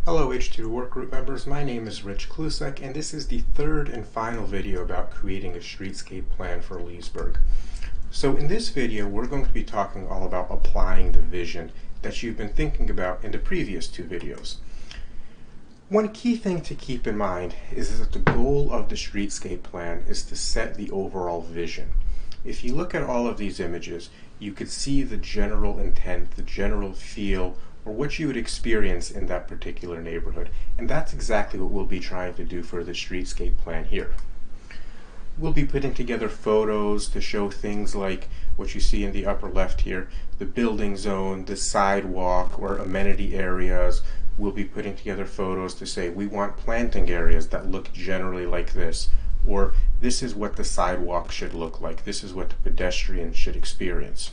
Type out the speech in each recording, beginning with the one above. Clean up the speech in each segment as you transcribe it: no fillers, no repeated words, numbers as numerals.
Hello H2 Workgroup members, my name is Rich Klusek and this is the third and final video about creating a streetscape plan for Leesburg. So in this video we're going to be talking all about applying the vision that you've been thinking about in the previous two videos. One key thing to keep in mind is that the goal of the streetscape plan is to set the overall vision. If you look at all of these images, you could see the general intent, the general feel, or what you would experience in that particular neighborhood. And that's exactly what we'll be trying to do for the streetscape plan here. We'll be putting together photos to show things like what you see in the upper left here, the building zone, the sidewalk, or amenity areas. We'll be putting together photos to say we want planting areas that look generally like this, or this is what the sidewalk should look like, this is what the pedestrian should experience.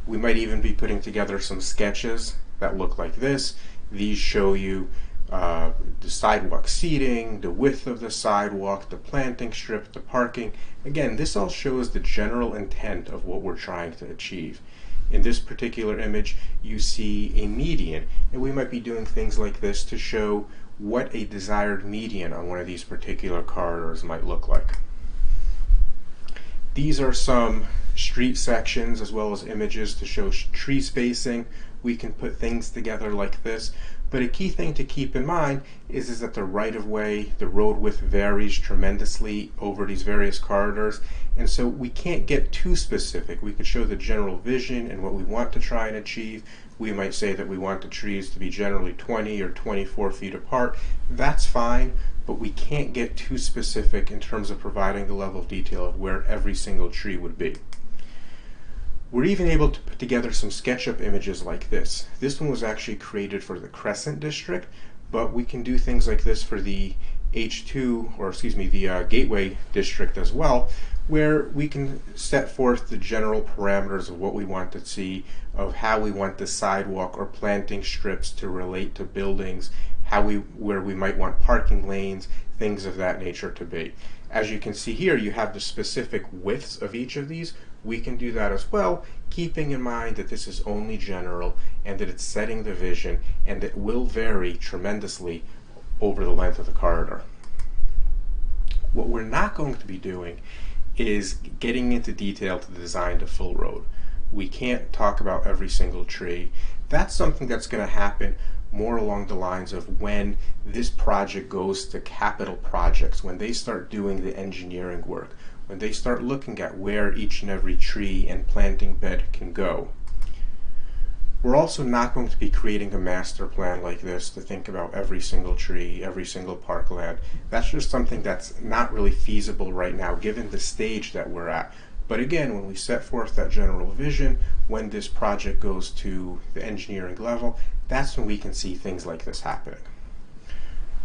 We might even be putting together some sketches that look like this. These show you the sidewalk seating, the width of the sidewalk, the planting strip, the parking. Again, this all shows the general intent of what we're trying to achieve. In this particular image, you see a median, and we might be doing things like this to show what a desired median on one of these particular corridors might look like. These are some street sections as well as images to show tree spacing. We can put things together like this, but a key thing to keep in mind is that the right-of-way, the road width varies tremendously over these various corridors, and so we can't get too specific. We could show the general vision and what we want to try and achieve. We might say that we want the trees to be generally 20 or 24 feet apart. That's fine, but we can't get too specific in terms of providing the level of detail of where every single tree would be. We're even able to put together some SketchUp images like this. This one was actually created for the Crescent District, but we can do things like this for the H2, or excuse me, the Gateway District as well, where we can set forth the general parameters of what we want to see, of how we want the sidewalk or planting strips to relate to buildings, where we might want parking lanes, things of that nature to be. As you can see here, you have the specific widths of each of these. We can do that as well, keeping in mind that this is only general and that it's setting the vision, and it will vary tremendously over the length of the corridor. What we're not going to be doing is getting into detail to design the full road. We can't talk about every single tree. That's something that's going to happen more along the lines of when this project goes to capital projects, when they start doing the engineering work, when they start looking at where each and every tree and planting bed can go. We're also not going to be creating a master plan like this to think about every single tree, every single parkland. That's just something that's not really feasible right now given the stage that we're at. But again, when we set forth that general vision, when this project goes to the engineering level, that's when we can see things like this happening.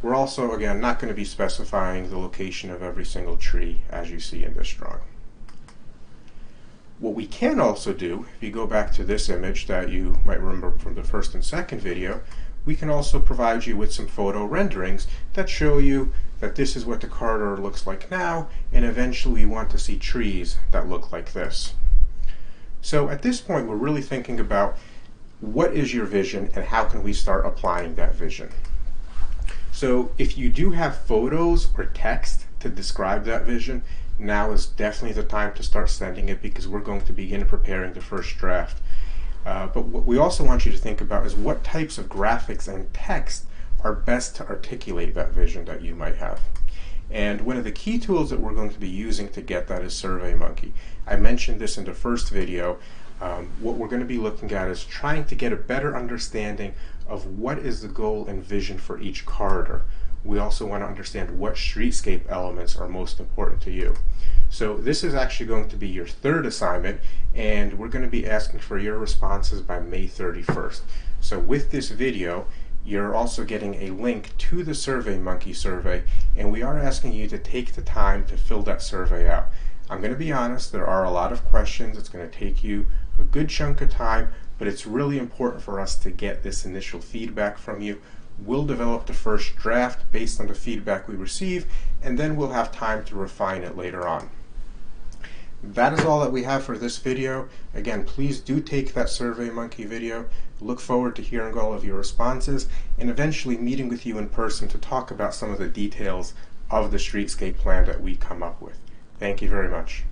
We're also, again, not going to be specifying the location of every single tree as you see in this drawing. What we can also do, if you go back to this image that you might remember from the first and second video, we can also provide you with some photo renderings that show you that this is what the corridor looks like now, and eventually we want to see trees that look like this. So at this point we're really thinking about what is your vision and how can we start applying that vision. So if you do have photos or text to describe that vision, now is definitely the time to start sending it, because we're going to begin preparing the first draft. But what we also want you to think about is what types of graphics and text are best to articulate that vision that you might have. And one of the key tools that we're going to be using to get that is SurveyMonkey. I mentioned this in the first video. What we're going to be looking at is trying to get a better understanding of what is the goal and vision for each corridor. We also want to understand what streetscape elements are most important to you. So this is actually going to be your third assignment, and we're going to be asking for your responses by May 31st. So with this video, you're also getting a link to the SurveyMonkey survey, and we are asking you to take the time to fill that survey out. I'm going to be honest, there are a lot of questions. It's going to take you a good chunk of time, but it's really important for us to get this initial feedback from you. We'll develop the first draft based on the feedback we receive, and then we'll have time to refine it later on. That is all that we have for this video. Again, please do take that SurveyMonkey video. Look forward to hearing all of your responses and eventually meeting with you in person to talk about some of the details of the streetscape plan that we come up with. Thank you very much.